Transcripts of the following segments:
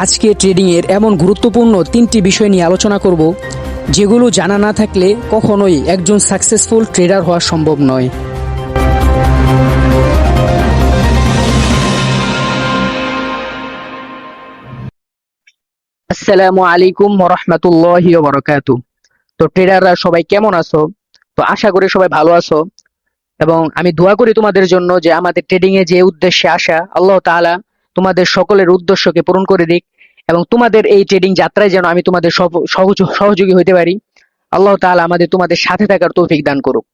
আজকে ট্রেডিং এর এমন গুরুত্বপূর্ণ তিনটি বিষয় নিয়ে আলোচনা করব যেগুলো জানা না থাকলে কখনোই একজন সাকসেসফুল ট্রেডার হওয়া সম্ভব নয়। আসসালামু আলাইকুম ওয়া রাহমাতুল্লাহি ওয়া বারাকাতুহু। তো ট্রেডাররা সবাই কেমন আছো? তো আশা করি সবাই ভালো আছো এবং আমি দোয়া করি তোমাদের জন্য যে আমাদের ট্রেডিং এ যে উদ্দেশ্যে আসা আল্লাহ তাআলা তোমাদের সকলের উদ্দেশ্যকে পূরণ করে দিক এবং তোমাদের এই ট্রেডিং যাত্রায় যেন আমি তোমাদের সহযোগী হতে পারি। আল্লাহ তাআলা তোমাদের সাথে থাকার তৌফিক দান করুক।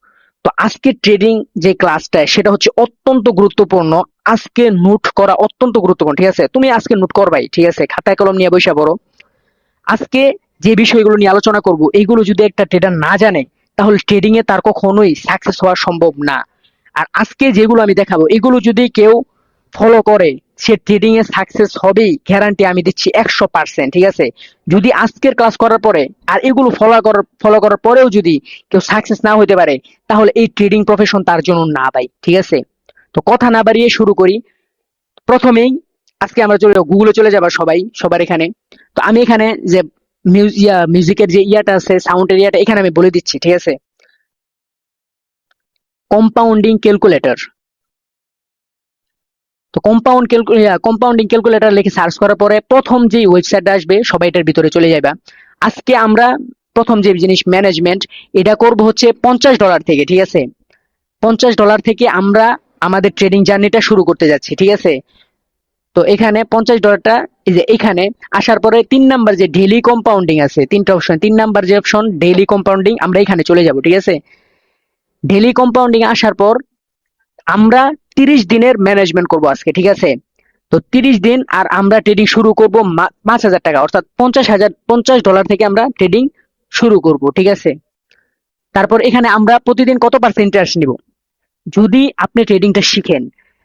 তো আজকে ট্রেডিং যে ক্লাসটা সেটা হচ্ছে অত্যন্ত গুরুত্বপূর্ণ। আজকে নোট করা অত্যন্ত গুরুত্বপূর্ণ, ঠিক আছে? তুমি আজকে নোট করবাই, ঠিক আছে? খাতায় কলম নিয়ে বসে পড়ো। আজকে যে বিষয়গুলো নিয়ে আলোচনা করব এইগুলো যদি একটা ট্রেডার না জানে তাহলে ট্রেডিং এ তার কখনোই সাকসেস হওয়া সম্ভব না। আর আজকে যেগুলো আমি দেখাবো এগুলো যদি কেউ ফলো করে সে ট্রেডিং এ সাকসেস হবেই, গ্যারান্টি আমি দিচ্ছি 100%, ঠিক আছে? যদি আজকের ক্লাস করার পরে আর এগুলো ফলো করার পরেও যদি কেউ সাকসেস না হতে পারে তাহলে এই ট্রেডিং প্রফেশন তার জন্য না ভাই, ঠিক আছে? তো কথা না বাড়িয়ে শুরু করি। প্রথমেই আজকে আমরা গুগলে চলে যাবা সবার এখানে। তো আমি এখানে যে মিউজিকের যে ইয়াটা আছে, সাউন্ডের ইয়াটা এখানে আমি বলে দিচ্ছি, ঠিক আছে? Compounding calculator. তো কম্পাউন্ডিং ক্যালকুলেটর লিখে সার্চ করার পরে প্রথম যে ওয়েবসাইটটা আসবে সবাই এটার ভিতরে চলে যাবে। আজকে আমরা প্রথম যে জিনিস ম্যানেজমেন্ট, এটা করব হচ্ছে $50 থেকে, ঠিক আছে? $50 থেকে আমরা আমাদের ট্রেডিং জার্নিটা শুরু করতে যাচ্ছি, ঠিক আছে? তো এখানে $50টা এই যে এখানে আসার পরে 3 নাম্বার যে ডেইলি কম্পাউন্ডিং আছে, তিনটা অপশন, 3 নাম্বার যে অপশন ডেইলি কম্পাউন্ডিং, আমরা এখানে চলে যাব, ঠিক আছে? ডেইলি কম্পাউন্ডিং আসার পর আমরা 30 দিনের ম্যানেজমেন্ট করব আজকে, ঠিক আছে? তো 30 দিন আর আমরা ট্রেডিং শুরু করব 5,000 টাকা, অর্থাৎ 50 ডলার থেকে আমরা ট্রেডিং শুরু করব, ঠিক আছে? তারপর এখানে আমরা প্রতিদিন কত পার্সেন্ট ইন্টারেস্ট নিব যদি আপনি ট্রেডিংটা শিখেন,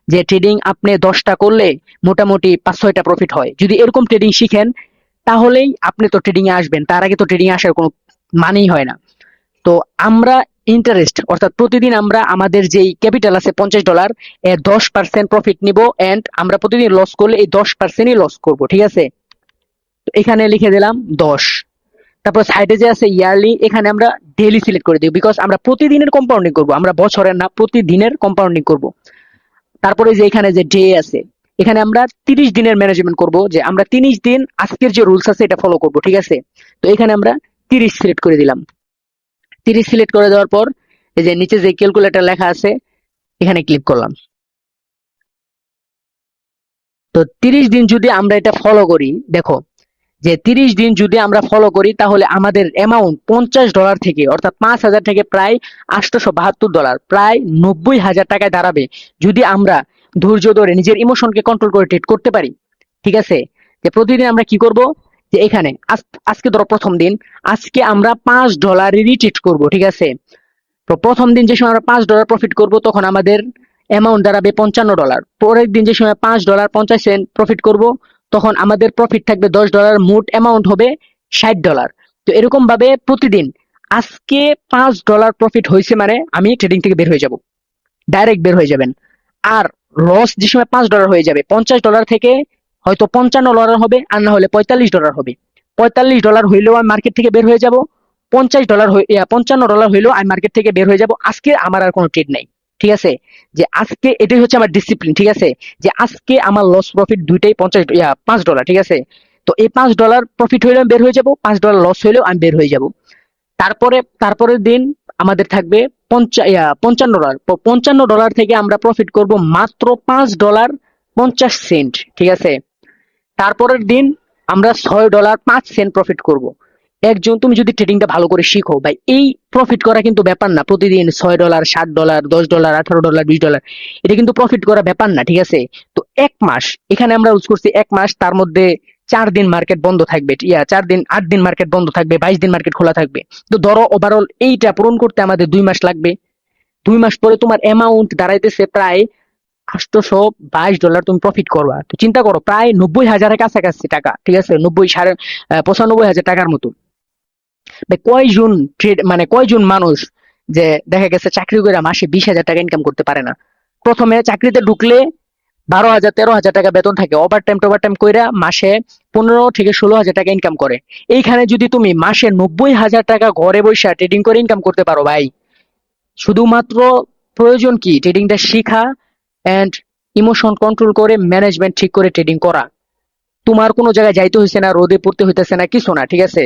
যে ট্রেডিং আপনি 10টা করলে মোটামুটি 5-6টা প্রফিট হয়, যদি এরকম ট্রেডিং শিখেন তাহলেই আপনি তো ট্রেডিং এ আসবেন। তার আগে তো ট্রেডিং এ আসার কোনো মানেই হয় না। তো আমরা ইন্টারেস্ট অর্থাৎ প্রতিদিন আমরা আমাদের যেই ক্যাপিটাল আছে $50 এর 10% প্রফিট নিব এন্ড আমরা প্রতিদিন লস করলে এই 10%ই লস করব, ঠিক আছে? তো এখানে লিখে দিলাম 10। তারপর সাইডে যে আছে ইয়ারলি, এখানে আমরা ডেইলি সিলেক্ট করে দিই, বিকজ আমরা প্রতিদিনের কম্পাউন্ডিং করব, আমরা বছরের না প্রতিদিনের কম্পাউন্ডিং করব। তারপরে যে এখানে যে ডে আছে এখানে আমরা 30 দিনের ম্যানেজমেন্ট করব, যে আমরা 30 দিন আজকের যে রুলস আছে এটা ফলো করব, ঠিক আছে? তো এখানে আমরা 30 সিলেক্ট করে দিলাম। 30 সিলেক্ট করে দেওয়ার পর এই যে নিচে যে ক্যালকুলেটর লেখা আছে এখানে ক্লিক করলাম। তো 30 দিন যদি আমরা এটা ফলো করি, দেখো যে 30 দিন যদি আমরা ফলো করি তাহলে আমাদের অ্যামাউন্ট $50 থেকে, অর্থাৎ 5,000 থেকে প্রায় $872, প্রায় 90,000 টাকায় দাঁড়াবে যদি আমরা ধৈর্য ধরে নিজের ইমোশনকে কন্ট্রোল করে ট্রেড করতে পারি, ঠিক আছে? যে প্রতিদিন আমরা কি করব, যে এখানে আজকে ধরো প্রথম দিন, আজকে আমরা $5-এরই ট্রেড করব, ঠিক আছে? তো প্রথম দিন যে সময় আমরা $5 প্রফিট করব তখন আমাদের অ্যামাউন্ট দাঁড়াবে $55। পরের দিন যে সময় $5.50 প্রফিট করব তখন আমাদের প্রফিট থাকবে $10, মোট অ্যামাউন্ট হবে $60। তো এরকম ভাবে প্রতিদিন আজকে $5 প্রফিট হয়েছে মানে আমি ট্রেডিং থেকে বের হয়ে যাব, ডাইরেক্ট বের হয়ে যাবেন। আর লস যে সময় $5 হয়ে যাবে, $50 থেকে হয়তো $55 হবে আর না হলে $45 হবে। $45 হইলেও আমি মার্কেট থেকে বের হয়ে যাব, $55 হইলেও আমি মার্কেট থেকে বের হয়ে যাব। আজকে আমার আর কোনো ট্রেড নাই, ঠিক আছে? যে আজকে এটাই হচ্ছে আমার ডিসিপ্লিন, ঠিক আছে? যে আজকে আমার লস প্রফিট দুইটাই $5, ঠিক আছে? তো এই $5 প্রফিট হইলেও আমি বের হয়ে যাব, $5 লস হইলেও আমি বের হয়ে যাব। তারপরের দিন আমাদের থাকবে $55। $55 থেকে আমরা প্রফিট করব মাত্র $5.50, ঠিক আছে? তারপরের দিন আমরা $6.05 প্রফিট করব। তুমি যদি ট্রেডিংটা ভালো করে শিখো ভাই, এই প্রফিট করা কিন্তু ব্যাপার না প্রতিদিন $6, $7, $10, $18, $20, এটা কিন্তু প্রফিট করা ব্যাপার না, ঠিক আছে? তো 1 মাস, এখানে আমরা ইউজ করছি 1 মাস, তার মধ্যে 4 দিন মার্কেট বন্ধ থাকবে, 4 দিন 8 দিন মার্কেট বন্ধ থাকবে, 22 দিন মার্কেট খোলা থাকবে। তো ধরো ওভারঅল এইটা পূরণ করতে আমাদের 2 মাস লাগবে। 2 মাস পরে তোমার অ্যামাউন্ট দাঁড়াইতেছে প্রায় $822 তুমি প্রফিট করবা। তো চিন্তা করো, প্রায় 90,000-এর কাছাকাছি টাকা, ঠিক আছে? 95,000 টাকার মতো। ভাই কয়জন কয়জন মানুষ যে দেখা গেছে চাকরি করে মাসে 20,000 টাকা ইনকাম করতে পারে না? প্রথমে চাকরিতে ঢুকলে 12,000 13,000 টাকা বেতন থাকে, ওভার টাইম কইরা মাসে 15 থেকে 16,000 টাকা ইনকাম করে। এইখানে যদি তুমি মাসে 90,000 টাকা ঘরে বসে ট্রেডিং করে ইনকাম করতে পারো ভাই, শুধুমাত্র প্রয়োজন কি ট্রেডিংটা শিখা এন্ড ইমোশন কন্ট্রোল করে ম্যানেজমেন্ট ঠিক করে ট্রেডিং করা। তোমার কোনো জায়গায় যাইতে হইছে না, রোদে পড়তে হইতেছে না, কিছু না, ঠিক আছে?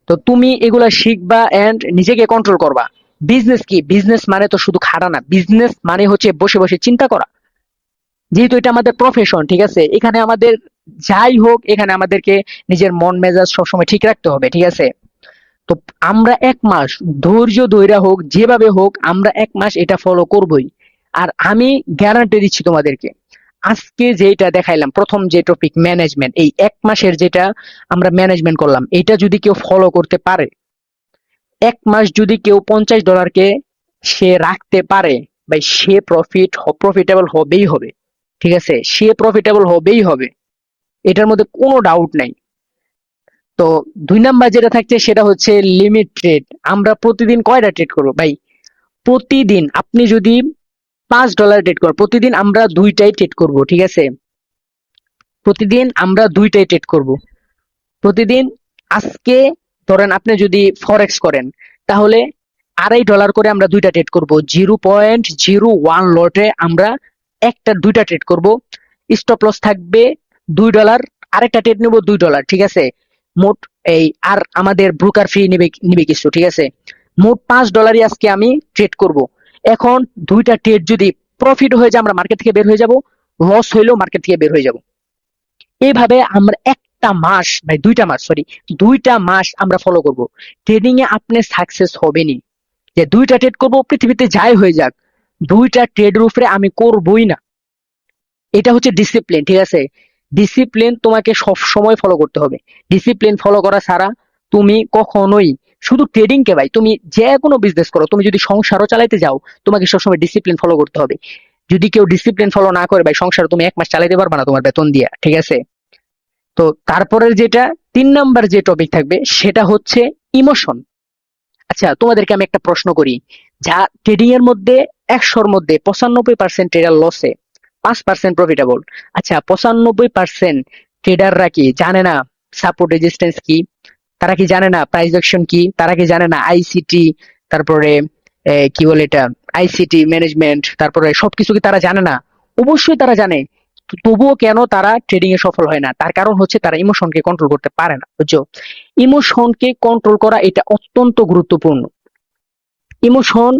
তো তুমি এগুলা শিখবা এন্ড নিজেকে কন্ট্রোল করবা। বিজনেস কি? বিজনেস মানে তো শুধু খাটা না, বিজনেস মানে হচ্ছে বসে বসে চিন্তা করা। যেহেতু এটা আমাদের প্রফেশন, ঠিক আছে, এখানে আমাদের যাই হোক, এখানে আমাদেরকে নিজের মন মেজাজ সবসময় ঠিক রাখতে হবে, ঠিক আছে? তো আমরা 1 মাস ধৈর্য ধইরা হোক, যেভাবে হোক, আমরা 1 মাস এটা ফলো করবই। আর আমি গ্যারান্টি দিচ্ছি তোমাদেরকে, আজকে যেটা দেখাইলাম, প্রথম যে টপিক ম্যানেজমেন্ট, এই 1 মাসের যেটা আমরা ম্যানেজমেন্ট করলাম, এটা যদি কেউ ফলো করতে পারে, 1 মাস যদি কেউ $50 সে রাখতে পারে, ভাই সে প্রফিটেবল হবেই হবে, ঠিক আছে? সে প্রফিটেবল হবেই হবে, এটার মধ্যে কোনো ডাউট নাই। তো 2 নাম্বার যেটা থাকছে সেটা হচ্ছে লিমিট ট্রেড। আমরা প্রতিদিন কয়টা ট্রেড করবো ভাই? প্রতিদিন আপনি যদি $5 ট্রেড করো, প্রতিদিন আমরা দুইটাই ট্রেড করব, ঠিক আছে? প্রতিদিন আমরা দুইটাই ট্রেড করব। প্রতিদিন, আজকে ধরেন আপনি যদি ফরেক্স করেন, তাহলে $2.5 করে আমরা দুইটা ট্রেড করব। 0.01 লটে আমরা দুইটা ট্রেড করব। স্টপ লস থাকবে $2, আরেকটা ট্রেড নেব $2, ঠিক আছে? মোট এই, আর আমাদের ব্রোকার ফি নিবে নিবে কিছু, ঠিক আছে? মোট $5 আজকে আমি ট্রেড করব। এখন দুইটা ট্রেড যদি প্রফিট হয়ে যায়, আমরা মার্কেট থেকে বের হয়ে যাব, লস হইলেও মার্কেট থেকে বের হয়ে যাব। এইভাবে আমরা 1 মাস, ভাই 2টা মাস, সরি, 2টা মাস আমরা ফলো করব। ট্রেডিং এ আপনি সাকসেস হবেনি, যে দুইটা ট্রেড করব পৃথিবীতে যাই হয়ে যাক, দুইটা ট্রেডের উপরে আমি করবই না। এটা হচ্ছে ডিসিপ্লিন, ঠিক আছে? ডিসিপ্লিন তোমাকে সব সময় ফলো করতে হবে। ডিসিপ্লিন ফলো করা ছাড়া তুমি কখনোই, শুধু ট্রেডিং কে ভাই, তুমি যে কোনো বিজনেস করো, তুমি যদি সংসারও চালাইতে যাও, তোমাকে সবসময় ডিসিপ্লিন ফলো করতে হবে। যদি কেউ ডিসিপ্লিন ফলো না করে ভাই, সংসার তুমি 1 মাস চালাইতে পারবে না তোমার বেতন দিয়া, ঠিক আছে? তো তারপরের যেটা 3 নাম্বার যে টপিক থাকবে সেটা হচ্ছে ইমোশন। আচ্ছা, তোমাদেরকে আমি একটা প্রশ্ন করি, যা ট্রেডিং এর মধ্যে 100-র মধ্যে 95% ট্রেডার লসে, 5% প্রফিটেবল। আচ্ছা, 95% ট্রেডাররা কি জানে না সাপোর্ট রেজিস্ট্যান্স কি? তারা কি জানে না প্রাইস অ্যাকশন কি? তারা কি জানে না আইসিটি, তারপরে কি বলে এটা, আইসিটি ম্যানেজমেন্ট, তারপরে সবকিছু কি তারা জানে না? অবশ্যই তারা জানে। তবুও কেন তারা ট্রেডিং এ সফল হয় না? তার কারণ হচ্ছে তারা ইমোশনকে কন্ট্রোল করতে পারে না, বুঝছো? ইমোশনকে কন্ট্রোল করা এটা অত্যন্ত গুরুত্বপূর্ণ। ইমোশন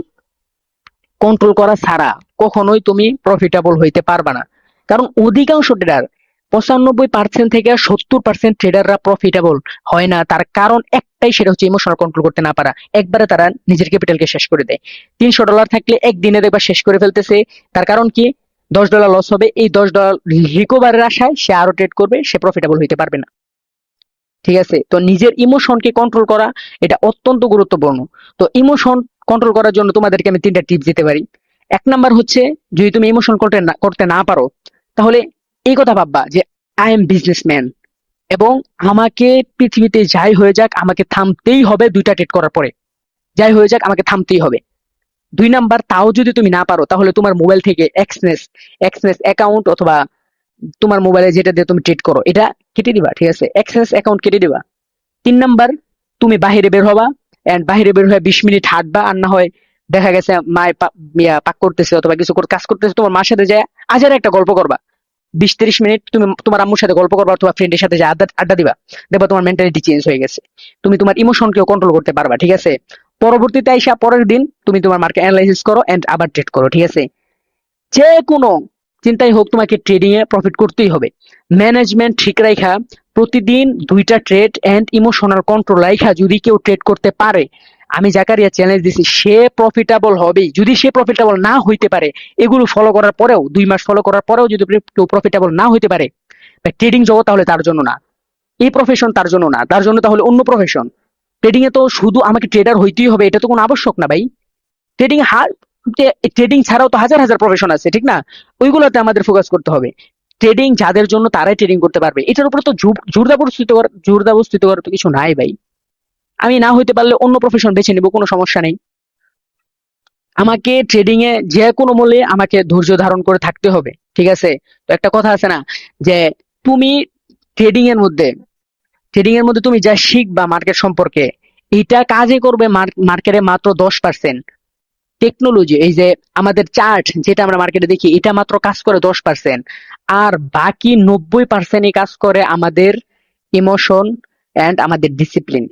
কন্ট্রোল করা ছাড়া কখনোই তুমি প্রফিটেবল হইতে পারবা না। কারণ অধিকাংশ ট্রেডার, 95% থেকে 70% ট্রেডাররা প্রফিটেবল হয় না, তার কারণ একটাই, সেটা হচ্ছে ইমোশনাল কন্ট্রোল করতে না পারা। একবারে তারা নিজের ক্যাপিটালকে শেষ করে দেয়। $300 থাকলে একদিনে দেখবা শেষ করে ফেলতেছে। তার কারণ কি? $10 লস হবে, এই $10 রিকভারের আশায় সে আরো ট্রেড করবে, সে প্রফিটেবল হইতে পারবে না, ঠিক আছে? তো নিজের ইমোশনকে কন্ট্রোল করা এটা অত্যন্ত গুরুত্বপূর্ণ। তো ইমোশন কন্ট্রোল করার জন্য তোমাদেরকে আমি 3টা টিপস দিতে পারি। 1 নাম্বার হচ্ছে, যদি তুমি ইমোশন করতে না পারো, তাহলে এই কথা ভাববা যে আই এম বিজনেসম্যান, এবং আমাকে পৃথিবীতে যাই হয়ে যাক আমাকে থামতেই হবে দুইটা ট্রেড করার পরে, যাই হয়ে যাক আমাকে থামতেই হবে। 2 নাম্বার, তাও যদি তুমি না পারো, তাহলে তোমার মোবাইল থেকে এক্সনেস এক্সনেস অ্যাকাউন্ট, অথবা তোমার মোবাইলে যেটা দিয়ে তুমি ট্রেড করো এটা কেটে দিবা, ঠিক আছে? এক্সনেস অ্যাকাউন্ট কেটে দিবা। 3 নাম্বার, তুমি বাহিরে বের হবা, এন্ড বাহিরে বের হয়ে 20 মিনিট হাঁটবা, আর না হয় দেখা গেছে মায় পাক করতেছে অথবা কিছু কাজ করতেছে, তোমার মার সাথে যায় আজারে একটা গল্প করবা। 20-30 মিনিট তুমি তোমার আম্মুর সাথে গল্প করবা, অথবা ফ্রেন্ডের সাথে আড্ডা আড্ডা দিবা, দেখবা তোমার মেন্টালিটি চেঞ্জ হয়ে গেছে। তুমি তোমার ইমোশনকেও কন্ট্রোল করতে পারবা, ঠিক আছে? পরবর্তীতে আইসা পরের দিন তুমি তোমার মার্কেট অ্যানালাইসিস করো এন্ড আবার ট্রেড করো, ঠিক আছে? যে কোনো চিন্তাই হোক, তোমাকে ট্রেডিং এ প্রফিট করতেই হবে। ম্যানেজমেন্ট ঠিক রাখা, প্রতিদিন দুইটা ট্রেড এন্ড ইমোশনাল কন্ট্রোল রাখা যদি কেউ ট্রেড করতে পারে, আমি জাকারিয়া চ্যালেঞ্জ দিছি, সে প্রফিটেবল হবেই। যদি সে প্রফিটেবল না হইতে পারে, এগুলো ফলো করার পরেও, 2 মাস ফলো করার পরেও যদি কেউ প্রফিটেবল না হইতে পারে, ট্রেডিং জগৎ তাহলে তার জন্য না, এই প্রফেশন তার জন্য না, তার জন্য তাহলে অন্য প্রফেশন। ট্রেডিং এ তো শুধু আমাকে ট্রেডার হইতেই হবে এটা তো কোনো আবশ্যক না ভাই। ট্রেডিং ট্রেডিং ছাড়াও তো হাজার হাজার প্রফেশন আছে, ঠিক না? ওইগুলোতে আমাদের ফোকাস করতে হবে। ট্রেডিং যাদের জন্য, তারাই ট্রেডিং করতে পারবে। এটার উপরে তো জোরদাবস্তিত করার তো কিছু নাই ভাই। আমি না হইতে পারলে অন্য প্রফেশন বেছে নিব, কোনো সমস্যা নেই। আমাকে ট্রেডিং এ যে কোনো মূল্যে আমাকে ধৈর্য ধারণ করে থাকতে হবে, ঠিক আছে? তো একটা কথা আছে না, যে তুমি ট্রেডিং এর মধ্যে ট্রেডিং এর মধ্যে তুমি যা শিখবা মার্কেট সম্পর্কে, এটা কাজে করবে মার্কেটে মাত্র 10%। টেকনোলজি, এই যে আমাদের চার্ট যেটা আমরা মার্কেটে দেখি, এটা মাত্র কাজ করে 10%। আর বাকি 90%ই কাজ করে আমাদের ইমোশন এন্ড আমাদের ডিসিপ্লিন।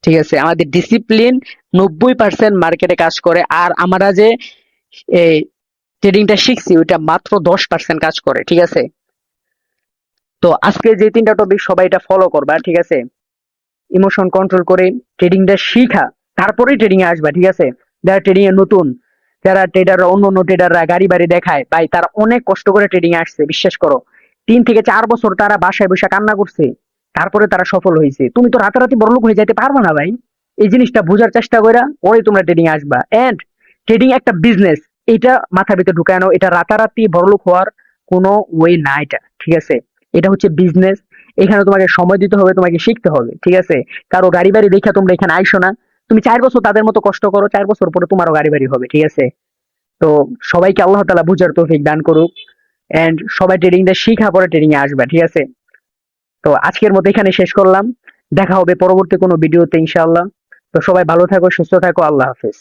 ঠিক আছে, আমাদের ডিসিপ্লিন 90% মার্কেটে কাজ করে। আর আমরা যে এই ট্রেডিংটা শিখছি ওইটা মাত্র 10% কাজ করে, ঠিক আছে? তো আজকে যে 3টা টপিক সবাই এটা ফলো করবা, ঠিক আছে? ইমোশন কন্ট্রোল করে ট্রেডিংটা শিখা, তারপরেই ট্রেডিং এ আসবা, ঠিক আছে? যারা ট্রেডিং এ নতুন, যারা ট্রেডাররা, অন্য অন্য ট্রেডাররা গাড়ি বাড়ি দেখায় ভাই, তারা অনেক কষ্ট করে ট্রেডিং এ আসছে, বিশ্বাস করো। 3 থেকে 4 বছর তারা বাসায় বসে কান্না করছে, তারপরে তারা সফল হয়েছে। তুমি তো রাতারাতি বড়লোক হয়ে যেতে পারবে না ভাই। এই জিনিসটা বোঝার চেষ্টা কইরা পরে তোমরা ট্রেডিং এ আসবা। এন্ড ট্রেডিং একটা বিজনেস, এটা মাথার ভিতরে ঢুকায় নাও। এটা রাতারাতি বড়লোক হওয়ার কোনো ওয়ে না, এটা ঠিক আছে? এটা হচ্ছে বিজনেস। এখানে তোমাকে সময় দিতে হবে, তোমাকে শিখতে হবে, ঠিক আছে? কারো গাড়ি বাড়ি দেখা তোমরা এখানে আইসো না। তুমি 4 বছর তাদের মতো কষ্ট করো, 4 বছর পরে তোমারও গাড়ি বাড়ি হবে, ঠিক আছে? তো সবাইকে আল্লাহ তাআলা বুঝার তৌফিক দান করুক। এন্ড সবাই ট্রেডিংটা শিখা পরে ট্রেডিং এ আসবা, ঠিক আছে? তো আজকের মতো এখানে শেষ করলাম। দেখা হবে পরবর্তী কোনো ভিডিওতে ইনশাআল্লাহ। তো সবাই ভালো থাকো, সুস্থ থাকো, আল্লাহ হাফেজ।